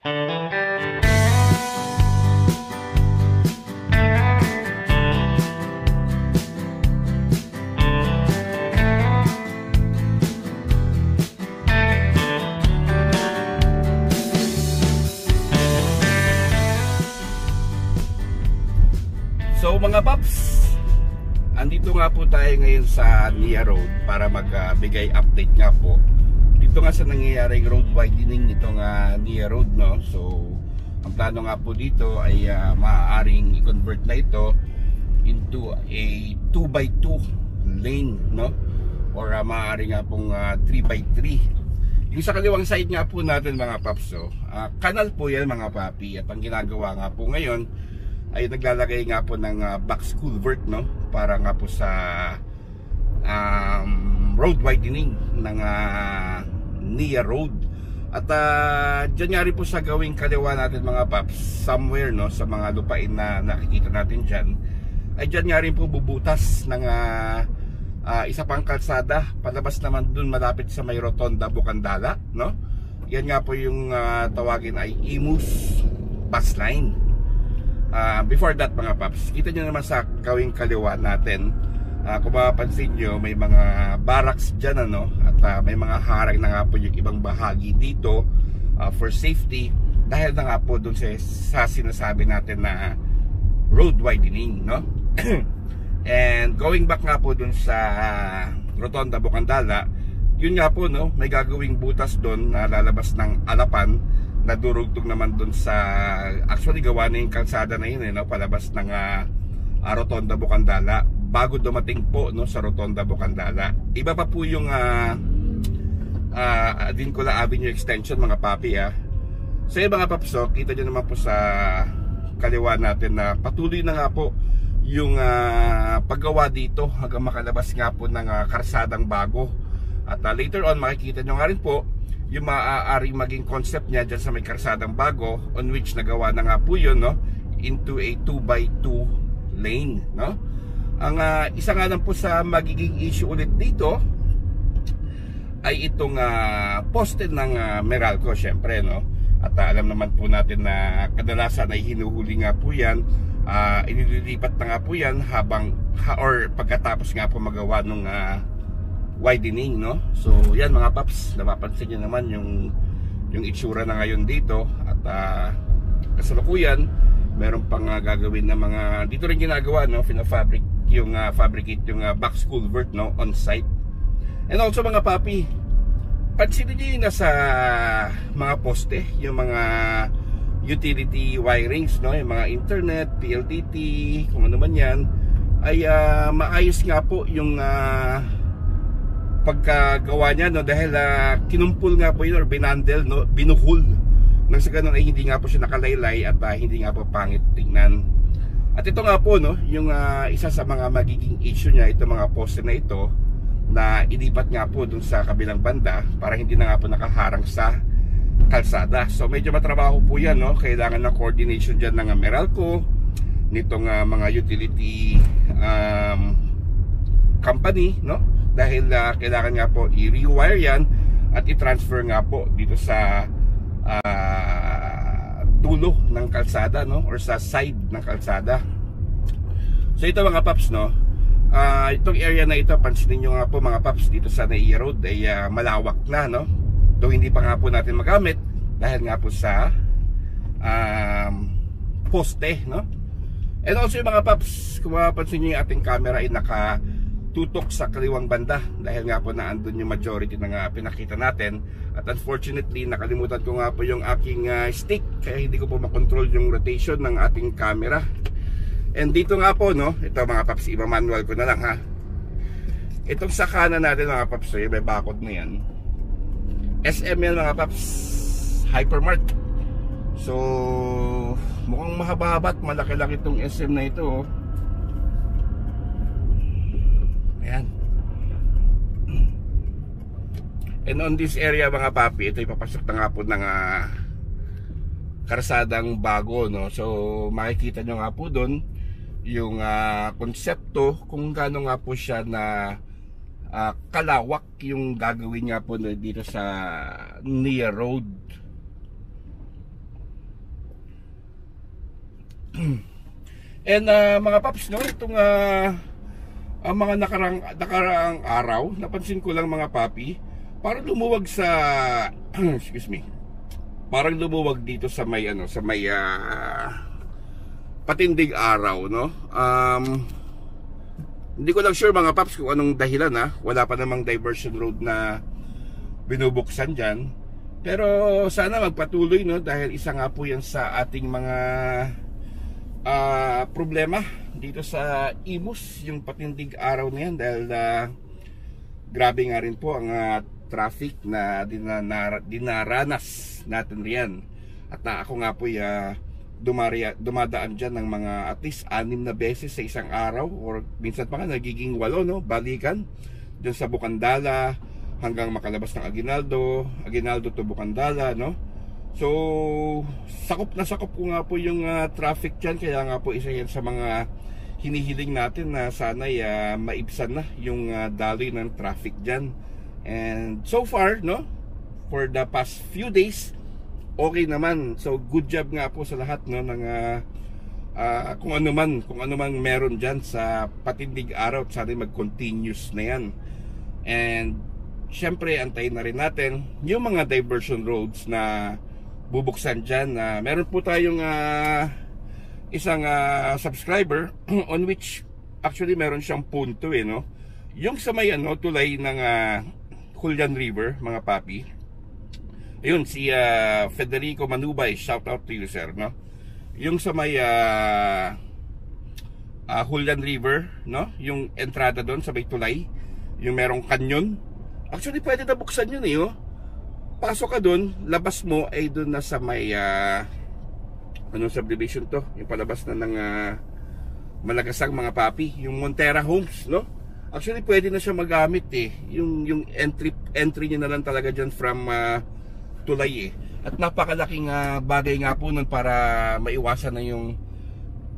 So mga paps, andito nga po tayo ngayon sa Nia Road para magbigay update nga po dito nga sa nangyayaring road widening nitong Nia Road, no? So ang plano nga po dito ay maaaring i-convert na ito into a 2x2 lane, no? Or maaari nga pong 3x3. Yung sa kaliwang side nga po natin mga paps, so, kanal po yan mga papi. At ang ginagawa nga po ngayon ay naglalagay nga po ng box culvert, no? Para nga po sa road widening ng Nia Road. At dyan nga rin po sa gawing kaliwa natin mga paps, somewhere, no, sa mga lupain na nakikita natin dyan, ay dyan nga rin po bubutas ng isa pang kalsada palabas naman dun malapit sa may Rotonda Bukandala, no? Yan nga po yung tawagin ay Imus bus line. Before that mga paps, kita nyo naman sa gawing kaliwa natin, kung mapapansin nyo may mga barracks dyan, ano? At may mga harang na nga po yung ibang bahagi dito for safety, dahil na nga po dun sa sinasabi natin na road widening, no? And going back nga po dun sa Rotonda Bukandala, yun nga po, no, may gagawing butas dun na lalabas ng Alapan na durugtong naman dun sa, actually gawa na yung kalsada na yun, no, palabas ng Rotonda Bukandala bago dumating po, no, sa Rotonda Bukandala. Iba pa po yung Vincula Avenue Extension mga papi. So yung mga papso, kita nyo naman po sa kaliwa natin na patuloy na nga po yung paggawa dito hanggang makalabas nga po ng karsadang bago. At later on makikita nyo nga rin po yung maaaring maging concept niya dyan sa may karsadang bago, on which nagawa na nga po yun, no, into a 2x2 lane, no? Ang isa nga lang po sa magiging issue ulit dito ay itong poste ng Meralco, syempre, no? At alam naman po natin na kadalasan ay hinuhuli nga po yan, inililipat na nga po yan habang or pagkatapos nga po magawa nung widening, no? So yan mga paps, napapansin nyo naman yung itsura na ngayon dito. At kasalukuyan meron pang gagawin na mga dito rin ginagawa, no? Fabricate yung box culvert, no, on site. And also mga papi, pansinin nyo yung nasa mga poste, yung mga utility wirings, no, yung mga internet, PLDT, kung ano man yan, ay maayos nga po yung pagkagawa niya, no, dahil kinumpul nga po yun or binandel, no, binuhol nang sa ganun ay hindi nga po siya nakalaylay at hindi nga po pangit tingnan. At ito nga po, no, yung isa sa mga magiging issue niya, ito mga poste na ito na ilipat nga po dun sa kabilang banda para hindi na nga po nakaharang sa kalsada. So medyo matrabaho po yan, no? Kailangan ng coordination dyan ng Meralco, nitong mga utility company, no? Dahil kailangan nga po i-rewire yan at i-transfer nga po dito sa dulo ng kalsada, no? Or sa side ng kalsada. So ito mga paps, no, itong area na ito, pansinin nyo nga po mga paps, dito sa Nia Road ay malawak na, no? Though hindi pa nga po natin magamit dahil nga po sa poste, no? And also yung mga paps, kung mapapansin nyo yung ating camera ay nakatutok sa kaliwang banda dahil nga po naandun yung majority ng pinakita natin. At unfortunately nakalimutan ko nga po yung aking stick, kaya hindi ko po makontrol yung rotation ng ating camera. And dito nga po, no, ito mga paps, iba manual ko na lang, ha. Itong sa kanan natin mga paps, may bakod na yan, SM yan mga paps, Hypermart. So mukhang mahaba-haba at malaki-laki itong SM na ito, oh. Ayan. And on this area mga papi, ito ipapasok na nga po ng karsadang bago, no? So makikita nyo nga po doon yung konsepto kung gaano nga po siya na kalawak yung gagawin nga po dito sa Nia Road. And mga paps, no, itong ang mga nakaraang araw, napansin ko lang mga papi, parang lumuwag sa excuse me. Parang lumuwag dito sa may patindig araw, no. Hindi ko lang sure mga paps kung anong dahilan, wala pa namang diversion road na binubuksan dyan. Pero sana magpatuloy, no, dahil isa nga po yan sa ating mga problema dito sa Imus, yung patindig araw na yan, dahil grabe nga rin po ang traffic na dinaranas natin riyan. At ako nga po dumadaan dyan ng mga at least 6 na beses sa isang araw, or minsan pa nga nagiging 8, no, balikan dyan sa Bukandala hanggang makalabas ng Aguinaldo to Bukandala, no. So sakop ko nga po yung traffic dyan, kaya nga po isa yan sa mga hinihiling natin na sana'y maibsan na yung daloy ng traffic dyan. And so far, no, for the past few days, okay naman. So good job nga po sa lahat, no, ng kung ano man meron dyan sa patindig araw, sana mag-continuous na yan. And syempre antayin na rin natin yung mga diversion roads na bubuksan dyan. Meron po tayong isang subscriber on which actually meron siyang punto, no, yung sa may tulay ng Julian River, mga papi. Ayun, si Federico Manubay, shout out to you, sir, no? Yung sa may Julian River, no, yung entrada doon sa may tulay, yung merong kanyon, actually pwede na buksan yun, oh. Pasok ka doon, labas mo ay doon na sa may anong subdivision to, yung palabas na ng Malagasang, mga papi, yung Montera Homes, no? Actually pwede na siya magamit, yung entry niya na lang talaga dyan from tulay, at napakalaking bagay nga po nun para maiwasan na yung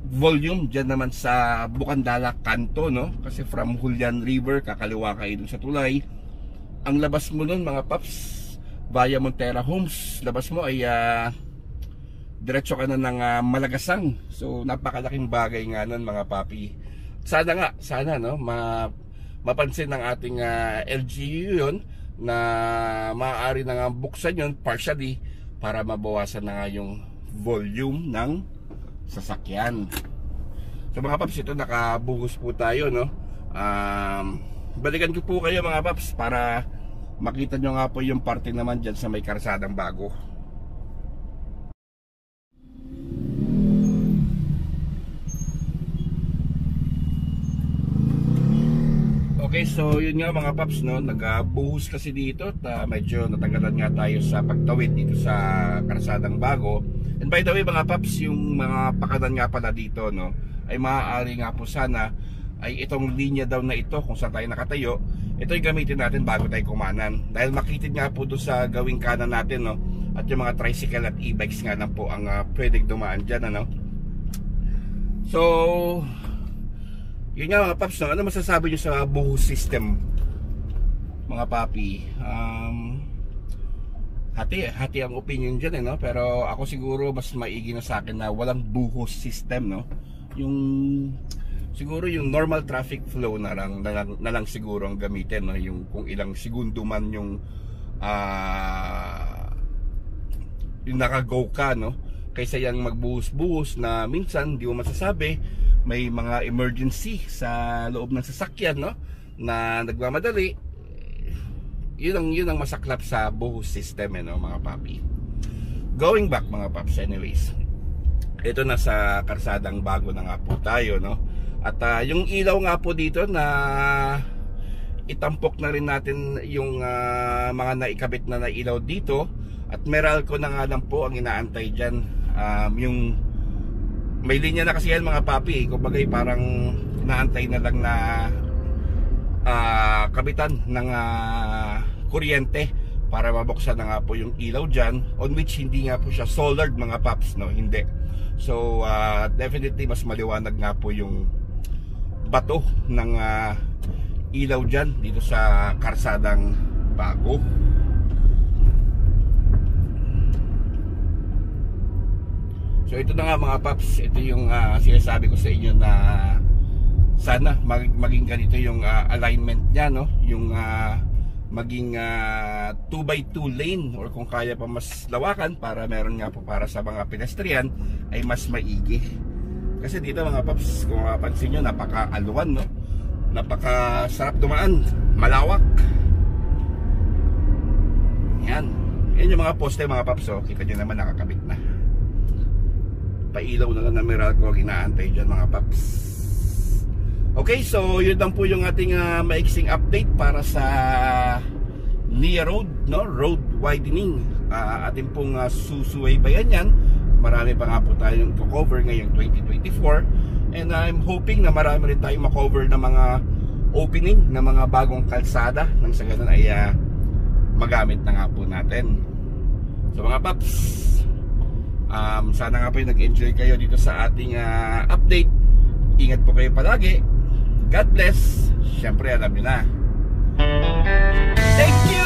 volume dyan naman sa Bukandala kanto, no? Kasi from Julian River kakaliwa kayo dun sa tulay, ang labas mo nun mga paps via Montera Homes, labas mo ay diretso ka na ng Malagasang. So napakalaking bagay nga nun, mga papi. Sana no, mapansin ng ating LGU yun, na maaari na nga buksan yun partially para mabawasan na nga yung volume ng sasakyan. So mga paps, ito nakabuhos po tayo, no. Balikan ko po kayo mga paps para makita nyo nga po yung parte naman dyan sa may Karsadang Bago. Okay, so yun nga mga paps, no, nagbuhos kasi dito at medyo natanggalan nga tayo sa pagtawid dito sa Karsadang Bago. And by the way mga paps, yung mga pakanan nga pala dito, no, ay maaari nga po sana ay itong linya daw na ito kung saan tayo nakatayo, ito'y gamitin natin bago tayo kumanan, dahil makitid nga po doon sa gawing kanan natin, no, at yung mga tricycle at e-bikes nga lang po ang pwedeng dumaan dyan, ano. So yun nga mga paps, no, ano masasabi nyo sa buhos system, mga papi? Hati ang opinion dyan, no, pero ako siguro mas maigi na sa akin na walang buhos system, no. Yung siguro yung normal traffic flow na lang siguro ang gamitin, no? Yung kung ilang segundo man yung naka-go ka, no? Kaysa yung magbuhos-buhos na minsan di mo masasabi, may mga emergency sa loob ng sasakyan, no, na nagmamadali. Yun ang masaklap sa buhos system, no, mga papi. Going back mga paps, anyways, ito na sa Karsadang Bago na nga po tayo, no. At yung ilaw nga po dito na itampok na rin natin yung mga naikabit na ilaw dito, at Meralco na nga lang po ang inaantay dyan. Yung may linya na kasi yan mga papi, kumbaga parang inaantay na lang na kabitan ng kuryente para mabuksan na nga po yung ilaw dyan, on which hindi nga po siya solar mga paps, no, hindi. So definitely mas maliwanag nga po yung bato ng ilaw dyan dito sa Karsadang Bago. So ito na nga mga paps, ito yung sinasabi ko sa inyo na sana maging ganito yung alignment niya, no? Yung maging 2x2 lane, or kung kaya pa mas lawakan para meron nga po para sa mga pedestrian ay mas maigi. Kasi dito mga paps, kung mapapansin nyo, napaka-aluan, no? Napaka-sarap dumaan, malawak. Yan. Yan yung mga poste mga paps, oh. Kita nyo naman nakakabit na. Pailaw na lang ng Meralco ginaantay dyan mga paps. Okay, so yun lang po yung ating maiksing update para sa Nia Road, no? Road widening. Ating pong susubaybayan yan. Marami pa nga po tayong cover ngayong 2024. And I'm hoping na marami rin tayong makover ng mga opening ng mga bagong kalsada, nang sa ganun ay magamit na nga po natin. So mga paps, sana nga po yung nag-enjoy kayo dito sa ating update. Ingat po kayo palagi. God bless. Siyempre alam nyo na. Thank you.